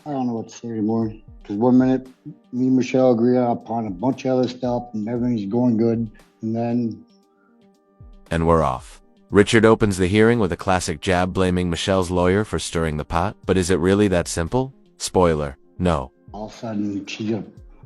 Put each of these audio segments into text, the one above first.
I don't know what to say anymore. Because 1 minute, me and Michelle agree upon a bunch of other stuff and everything's going good. And we're off. Richard opens the hearing with a classic jab blaming Michelle's lawyer for stirring the pot. But is it really that simple? Spoiler, no. all of a sudden,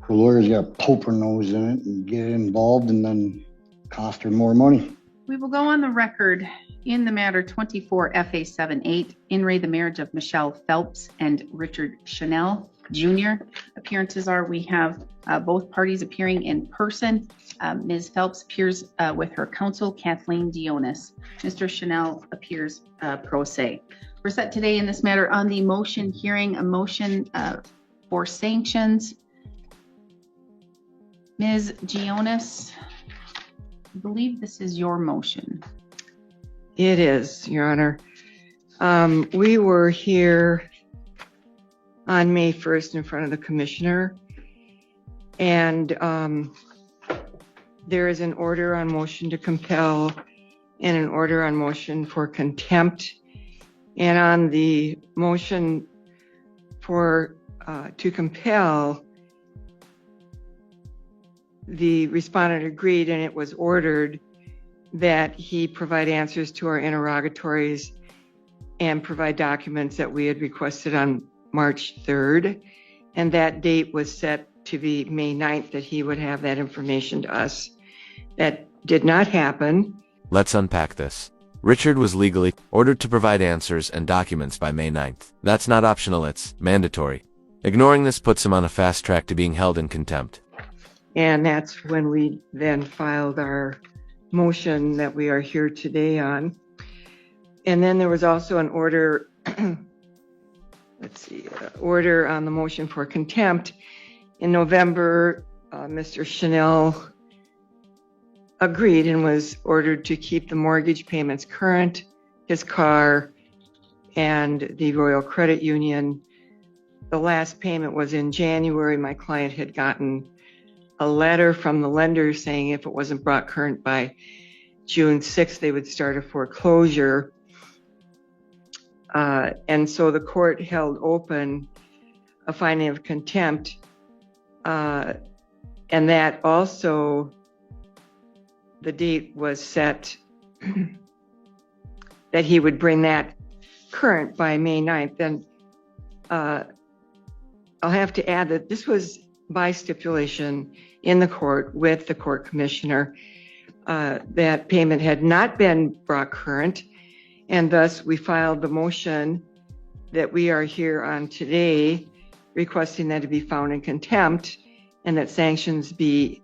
her lawyer's got to poke her nose in it and get involved and then cost her more money. We will go on the record in the matter 24 FA 78, in re the marriage of Michelle Phelps and Richard Chanel Jr. Appearances are we have both parties appearing in person. Ms. Phelps appears with her counsel, Kathleen Jonas. Mr. Chanel appears pro se. We're set today in this matter on the motion hearing, a motion for sanctions. Ms. Jonas, I believe this is your motion. It is, Your Honor. We were here on May 1st in front of the commissioner, and there is an order on motion to compel and an order on motion for contempt. And on the motion for to compel, the respondent agreed, and it was ordered that he provide answers to our interrogatories and provide documents that we had requested on March 3rd. And that date was set to be May 9th, that he would have that information to us. That did not happen. Let's unpack this. Richard was legally ordered to provide answers and documents by May 9th. That's not optional, it's mandatory. Ignoring this puts him on a fast track to being held in contempt. And that's when we then filed our motion that we are here today on. And then there was also an order, order on the motion for contempt. In November, Mr. Chanel agreed and was ordered to keep the mortgage payments current, his car, and the Royal Credit Union. The last payment was in January. My client had gotten a letter from the lender saying if it wasn't brought current by June 6th, they would start a foreclosure. And so the court held open a finding of contempt. And that also, the date was set that he would bring that current by May 9th. And I'll have to add that this was by stipulation in the court with the court commissioner. That payment had not been brought current, and thus we filed the motion that we are here on today, requesting that it be found in contempt and that sanctions be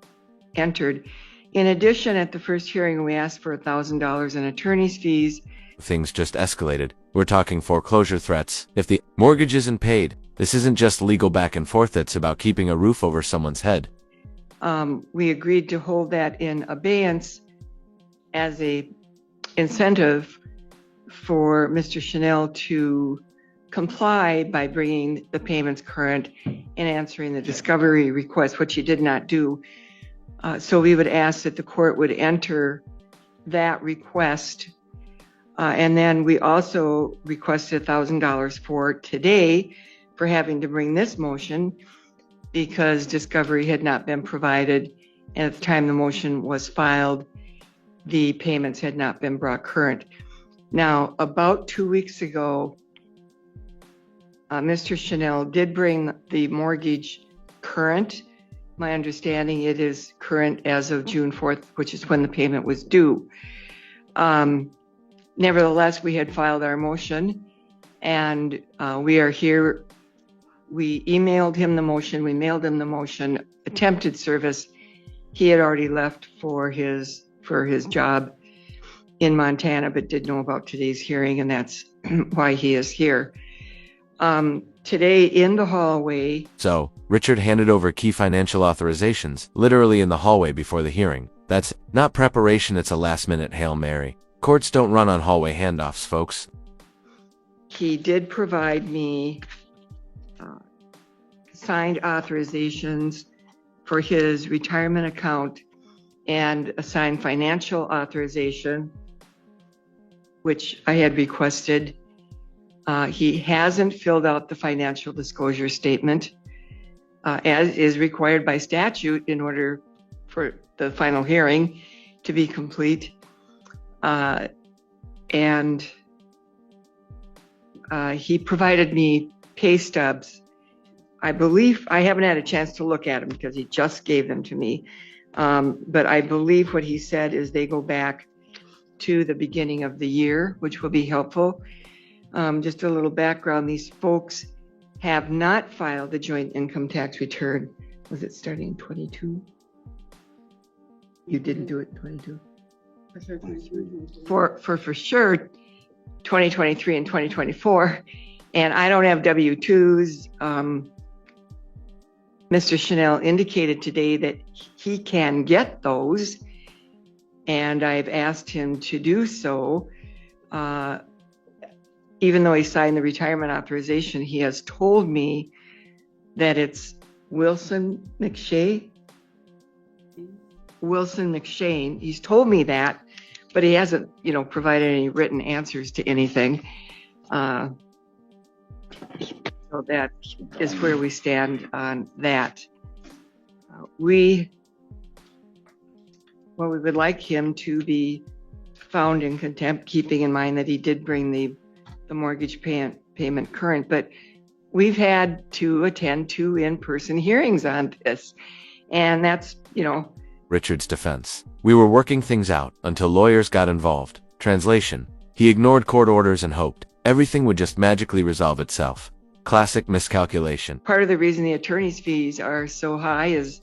entered. In addition, at the first hearing, we asked for $1,000 in attorney's fees. Things just escalated. We're talking foreclosure threats. If the mortgage isn't paid, this isn't just legal back and forth, it's about keeping a roof over someone's head. We agreed to hold that in abeyance as a incentive for Mr. Chanel to comply by bringing the payments current and answering the discovery request, which he did not do. So we would ask that the court would enter that request. And then we also requested $1,000 for today for having to bring this motion because discovery had not been provided. And at the time the motion was filed, the payments had not been brought current. Now, about 2 weeks ago, Mr. Chanel did bring the mortgage current. My understanding, it is current as of June 4th, which is when the payment was due. Nevertheless, we had filed our motion, and we are here. We emailed him the motion, we mailed him the motion, attempted service. He had already left for his job in Montana, but did know about today's hearing, and that's why he is here. Today in the hallway. So, Richard handed over key financial authorizations, literally in the hallway before the hearing. That's not preparation, it's a last-minute Hail Mary. Courts don't run on hallway handoffs, folks. He did provide me signed authorizations for his retirement account and a signed financial authorization, which I had requested. He hasn't filled out the financial disclosure statement as is required by statute in order for the final hearing to be complete. And he provided me pay stubs. I believe, I haven't had a chance to look at them because he just gave them to me. But I believe what he said is they go back to the beginning of the year, which will be helpful. Just a little background, these folks have not filed the joint income tax return. Was it starting in 22? You didn't do it in 22? For sure, 2023 and 2024. And I don't have W-2s. Mr. Chanel indicated today that he can get those, and I've asked him to do so. Even though he signed the retirement authorization, he has told me that it's Wilson McShane. He's told me that, but he hasn't, provided any written answers to anything. So that is where we stand on that. We would like him to be found in contempt, keeping in mind that he did bring the mortgage payment current, but we've had to attend 2 in-person hearings on this, and that's, Richard's defense. We were working things out until lawyers got involved. Translation: he ignored court orders and hoped everything would just magically resolve itself. Classic miscalculation. Part of the reason the attorney's fees are so high is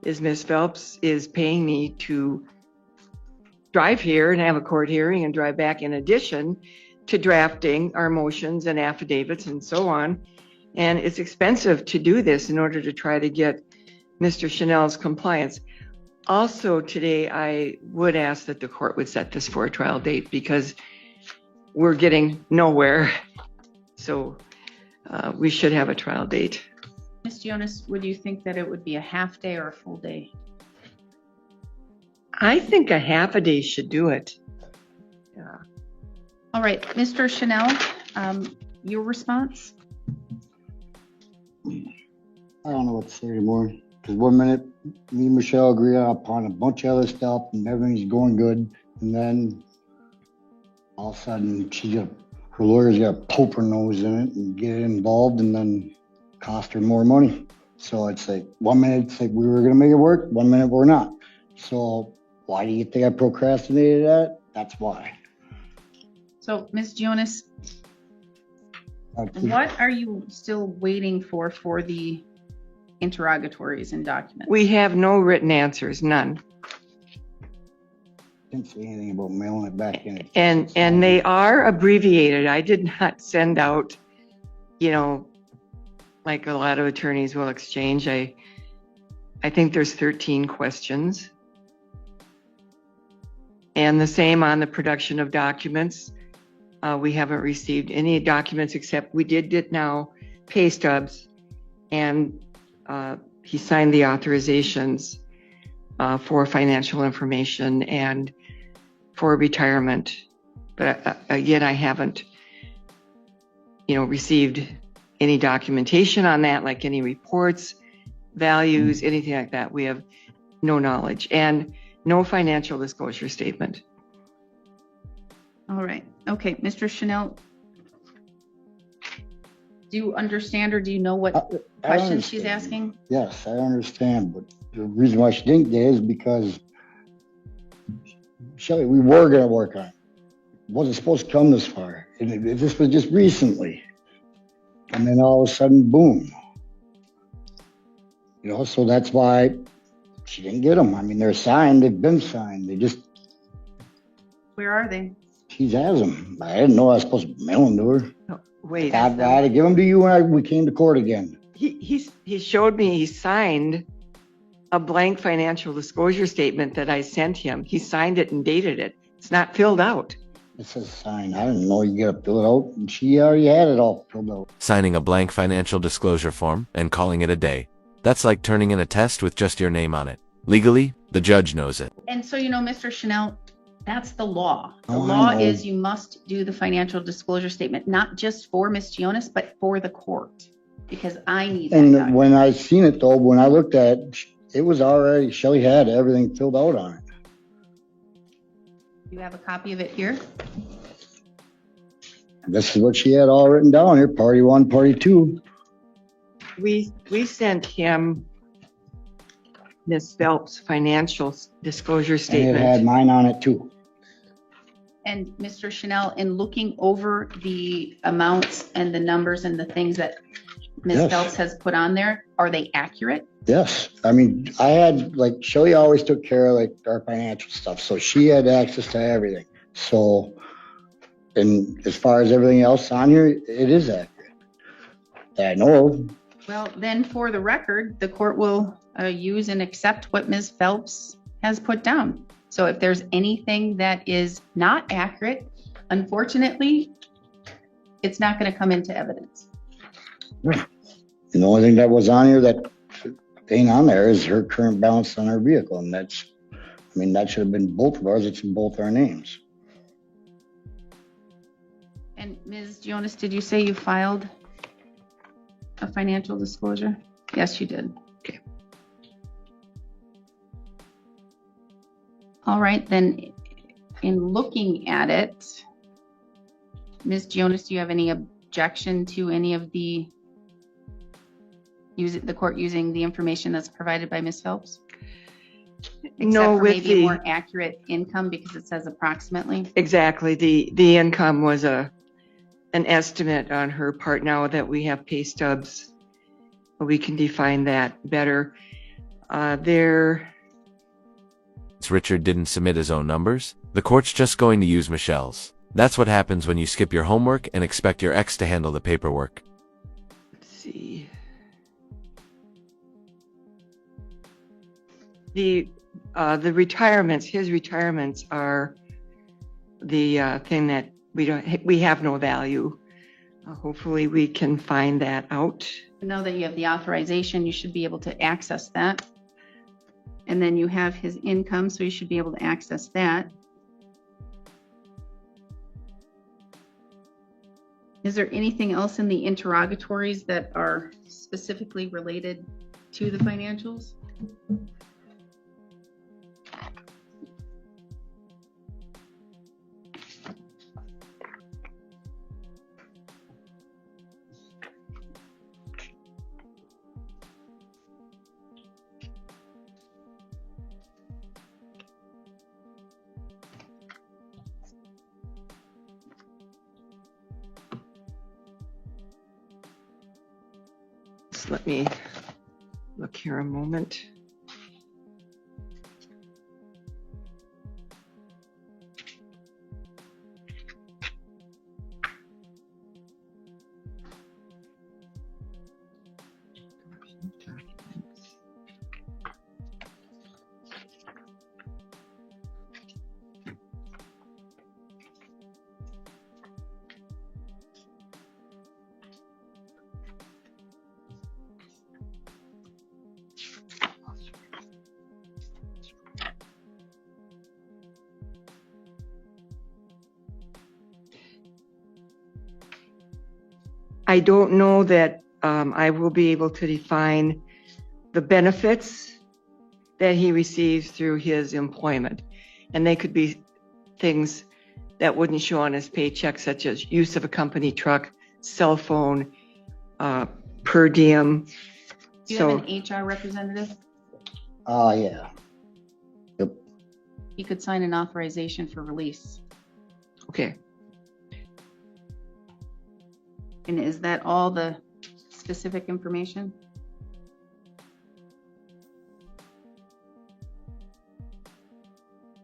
Ms. Phelps is paying me to drive here and have a court hearing and drive back, in addition to drafting our motions and affidavits and so on. And it's expensive to do this in order to try to get Mr. Chanel's compliance. Also today, I would ask that the court would set this for a trial date because we're getting nowhere. So we should have a trial date. Ms. Jonas, would you think that it would be a half day or a full day? I think a half a day should do it. Yeah. All right, Mr. Chanel, your response? I don't know what to say anymore. Because one minute, me and Michelle agree upon a bunch of other stuff and everything's going good. And then all of a sudden, her lawyer's got to poke her nose in it and get involved and then cost her more money. So it's like, one minute it's like we were going to make it work, one minute we're not. So why do you think I procrastinated that? That's why. So, Ms. Jonas, what are you still waiting for the interrogatories and documents? We have no written answers, none. Didn't say anything about mailing it back in. And they are abbreviated. I did not send out, like a lot of attorneys will exchange. I think there's 13 questions. And the same on the production of documents. We haven't received any documents except we did get now pay stubs, and he signed the authorizations for financial information and for retirement. But again, I haven't, received any documentation on that, like any reports, values, anything like that. We have no knowledge and no financial disclosure statement. All right. Okay, Mr. Chanel, do you understand or do you know what questions she's asking? Yes, I understand. But the reason why she didn't get it is because Shelley, we were going to work on it. It wasn't supposed to come this far. And this was just recently. And then all of a sudden, boom. So that's why she didn't get them. I mean, they're signed. They've been signed. They just... Where are they? She has them. I didn't know I was supposed to mail them to her. Oh, wait. I had to give them to you when we came to court again. He showed me he signed a blank financial disclosure statement that I sent him. He signed it and dated it. It's not filled out. It says sign. I didn't know you got to fill it out. And she already had it all filled out. Signing a blank financial disclosure form and calling it a day. That's like turning in a test with just your name on it. Legally, the judge knows it. And so, Mr. Chanel, That's the law. The Oh, I law know. is you must do the financial disclosure statement, not just for Ms. Jonas, but for the court, because I need that And document. when I seen it though, when I looked at it, it was already, Shelley had everything filled out on it. You have a copy of it here? This is what she had all written down here, party 1, party 2. We sent him Ms. Phelps' financial disclosure And it statement. had mine on it too. And Mr. Chanel, in looking over the amounts and the numbers and the things that Ms. Yes. Phelps has put on there, are they accurate? Yes, I mean, I had, like, Shelley always took care of like our financial stuff, so she had access to everything. So, and as far as everything else on here, it is accurate. That I know of. Well, then for the record, the court will use and accept what Ms. Phelps has put down. So if there's anything that is not accurate, unfortunately, it's not going to come into evidence. And the only thing that was on here that ain't on there is her current balance on her vehicle, and that's, I mean, that should have been both of ours. It's in both our names. And Ms. Jonas, did you say you filed a financial disclosure? Yes, you did. Okay. All right, then in looking at it, Ms. Jonas, do you have any objection to any of the court using the information that's provided by Ms. Phelps? No, Except for with maybe a the more accurate income because it says approximately. exactly the income was an estimate on her part. Now that we have pay stubs, we can define that better. Richard didn't submit his own numbers. The court's just going to use Michelle's. That's what happens when you skip your homework and expect your ex to handle the paperwork. Let's see. The retirements, his retirements are the thing that we have no value. Hopefully we can find that out. Now that you have the authorization, you should be able to access that. And then you have his income, so you should be able to access that. Is there anything else in the interrogatories that are specifically related to the financials? So let me look here a moment. I don't know that I will be able to define the benefits that he receives through his employment. And they could be things that wouldn't show on his paycheck, such as use of a company truck, cell phone, per diem. Do you have an HR representative? Yeah. Yep. You could sign an authorization for release. Okay. And is that all the specific information?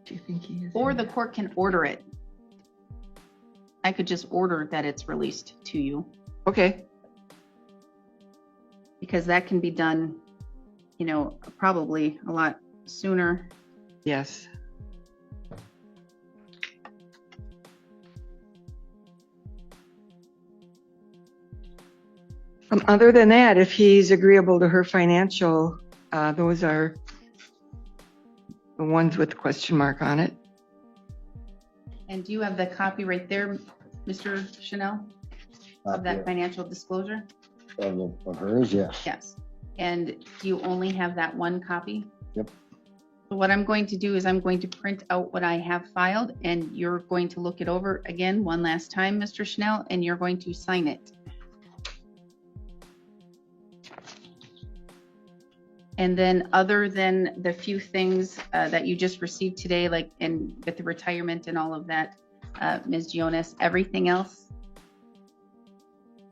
Do you think he is? Or the court can order it. I could just order that it's released to you, Okay. because that can be done, you know, probably a lot sooner. Yes. Other than that, if he's agreeable to her financial, those are the ones with the question mark on it. And do you have the copy right there, Mr. Chanel, of that financial disclosure? Of hers, yes. Yes. And do you only have that one copy? Yep. So what I'm going to do is I'm going to print out what I have filed, and you're going to look it over again one last time, Mr. Chanel, and you're going to sign it. And then other than the few things that you just received today, like with the retirement and all of that, Ms. Jonas, everything else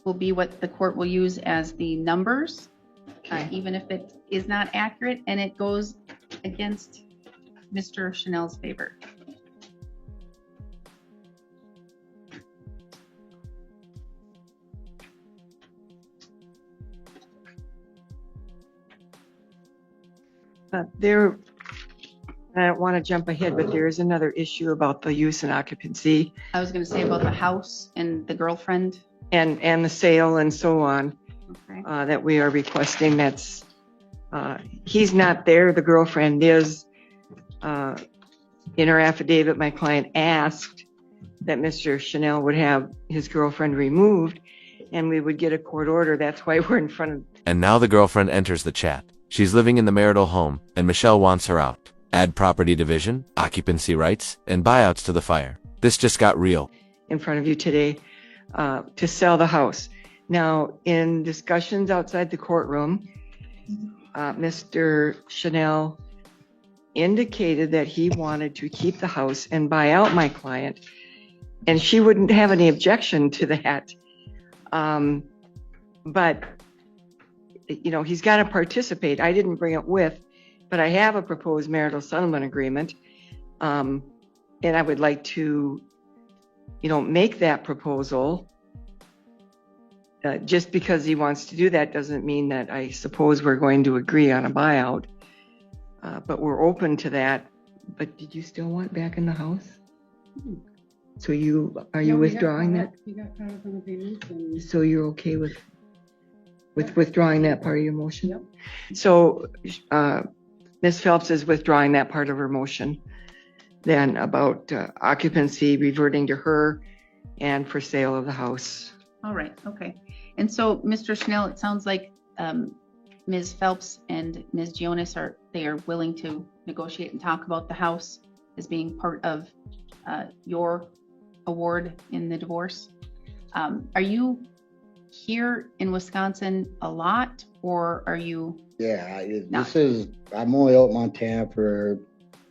will be what the court will use as the numbers, even if it is not accurate and it goes against Mr. Chanel's favor. I don't want to jump ahead, but there is another issue about the use and occupancy I was going to say about the house and the girlfriend. and the sale and so on, Okay. that we are requesting. That's, he's not there, the girlfriend is. In her affidavit, my client asked that Mr. Chanel would have his girlfriend removed and we would get a court order. That's why we're in front of. And now the girlfriend enters the chat. She's living in the marital home, and Michelle wants her out. Add property division, occupancy rights, and buyouts to the fire. This just got real. In front of you today, to sell the house. Now, in discussions outside the courtroom, Mr. Chanel indicated that he wanted to keep the house and buy out my client, and she wouldn't have any objection to that. But, you know, he's got to participate. I didn't bring it with, but I have a proposed marital settlement agreement. And I would like to, you know, make that proposal. Just because he wants to do that doesn't mean that I suppose we're going to agree on a buyout. But we're open to that. But did you still want back in the house? So are you withdrawing that? You got caught up in the payments and. So you're okay with withdrawing that part of your motion? Yep. So Ms. Phelps is withdrawing that part of her motion then about occupancy reverting to her and for sale of the house. All right. Okay. And so, Mr. Chanel, it sounds like Ms. Phelps and Ms. Jonas are willing to negotiate and talk about the house as being part of your award in the divorce. Are you here in Wisconsin a lot, or are you? Yeah, not? I'm only out in Montana for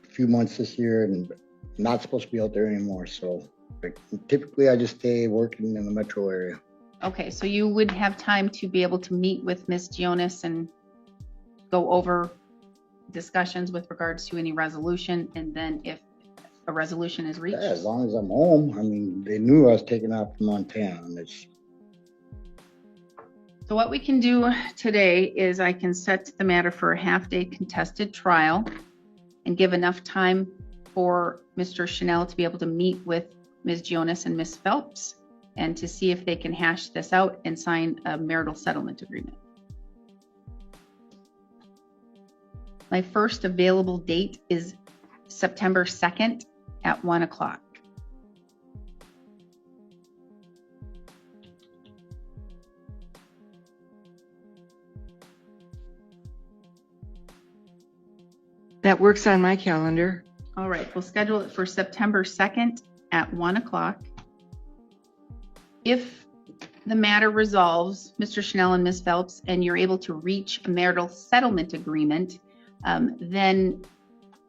a few months this year and not supposed to be out there anymore. So typically I just stay working in the metro area. Okay, so you would have time to be able to meet with Ms. Jonas and go over discussions with regards to any resolution, and then if a resolution is reached? Yeah, as long as I'm home. I mean, they knew I was taking off from Montana. And So what we can do today is I can set the matter for a half-day contested trial and give enough time for Mr. Chanel to be able to meet with Ms. Jonas and Ms. Phelps and to see if they can hash this out and sign a marital settlement agreement. My first available date is September 2nd at 1 o'clock. That works on my calendar. All right, we'll schedule it for September 2nd at 1 o'clock. If the matter resolves, Mr. Chanel and Ms. Phelps, and you're able to reach a marital settlement agreement, then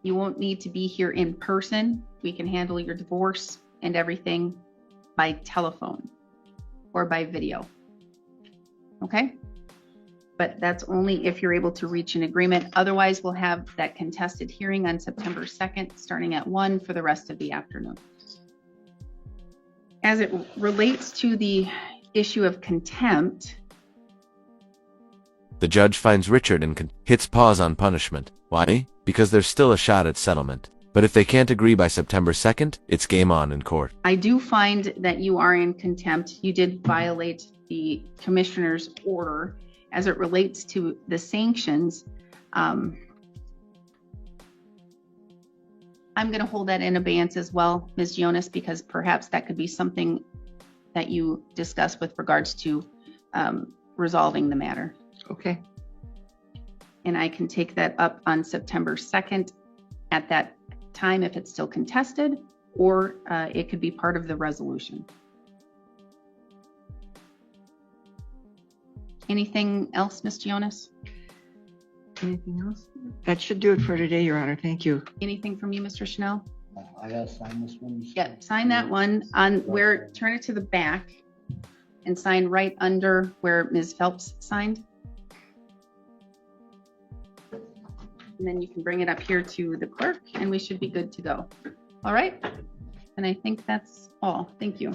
you won't need to be here in person. We can handle your divorce and everything by telephone or by video. Okay? But that's only if you're able to reach an agreement. Otherwise, we'll have that contested hearing on September 2nd, starting at 1 for the rest of the afternoon. As it relates to the issue of contempt, The judge finds Richard and hits pause on punishment. Why? Because there's still a shot at settlement. But if they can't agree by September 2nd, it's game on in court. I do find that you are in contempt. You did violate the commissioner's order as it relates to the sanctions. I'm going to hold that in abeyance as well, Ms. Jonas, because perhaps that could be something that you discuss with regards to resolving the matter. Okay. And I can take that up on September 2nd at that time if it's still contested, or it could be part of the resolution. Anything else, Ms. Jonas? Anything else? That should do it for today, Your Honor. Thank you. Anything from you, Mr. Chanel? I gotta sign this one. Yep, sign that one on where, turn it to the back and sign right under where Ms. Phelps signed. And then you can bring it up here to the clerk and we should be good to go. All right? And I think that's all. Thank you.